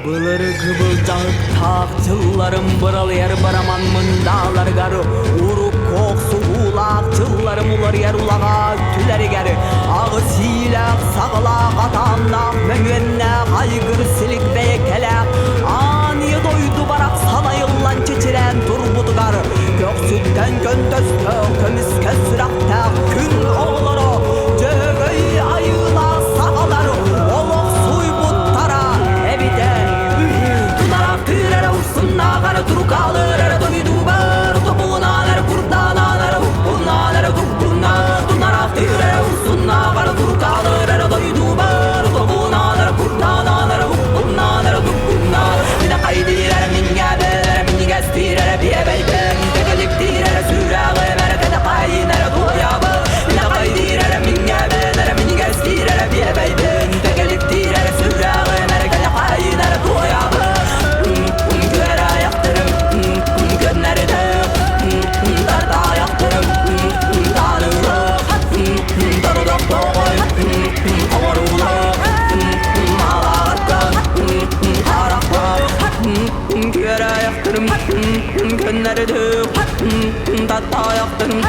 Bılır kıvılcak takçıllarım bıralayar baramanmın dağlar garı Uruk koksu ulakçıllarım ular yer ulağa tüleri geri Ağı silak sağlak atanlak möngenne kaygır silik beykelek Aniye doydu barak sana yıllan çeçiren turbutu garı Göksütten göntöstö kömüske sürakta gün oğları Cögöy ayıla sağları olok suy buttara eviden Tunarak tüyere ursunna garı turuk alır ere doydu bar Topuğunalar kurtanalar hukkunalar kukkuna Tunarak tüyere ursunna garı turuk alır ere doydu bar Topuğunalar kurtanalar hukkunalar kukkuna Mine kaydirer minge beler minge stirer biye beyben Tekelik tirer sürağı merkede kaynere doyabı Mine kaydirer minge beler minge stirer biye beyben Tekelik tirer sürağı merkede kaynere doyabı Güvere ayaktırım gönlerde Darda ayaktırım tanrılık Darıdak doğuy Doğruluk Malakkan Haraklık Güvere ayaktırım gönlerde Darda ayaktırım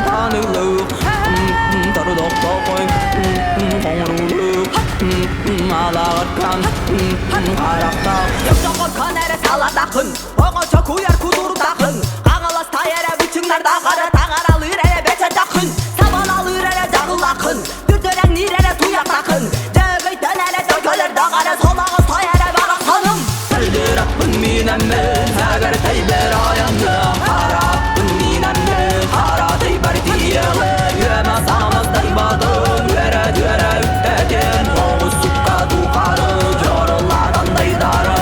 tanrılık Darıdak doğuy Doğruluk Malakkan Haraklık Yoksa korkan ere saladakın Oğa çok uyar kudur takın Ağalas tayere bütünler dağara Tağar alır ere beçe takın Saman alır ere dağıl akın Dürdören nirere tuyak takın Cögöy dönere dögölür dağara Sol ağız tayere barak sanım Söldür akın minemme Eğer teyber ayandım Kara akın minemme Kara teyber diyelim Yüemez amaz daybadım Yüere düere üttedin Oğuz sukka dukarı Yorullardan daydarı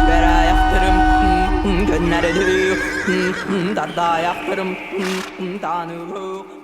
Yüere yaktırım Gönlerde Darda yaktırım Tanrılık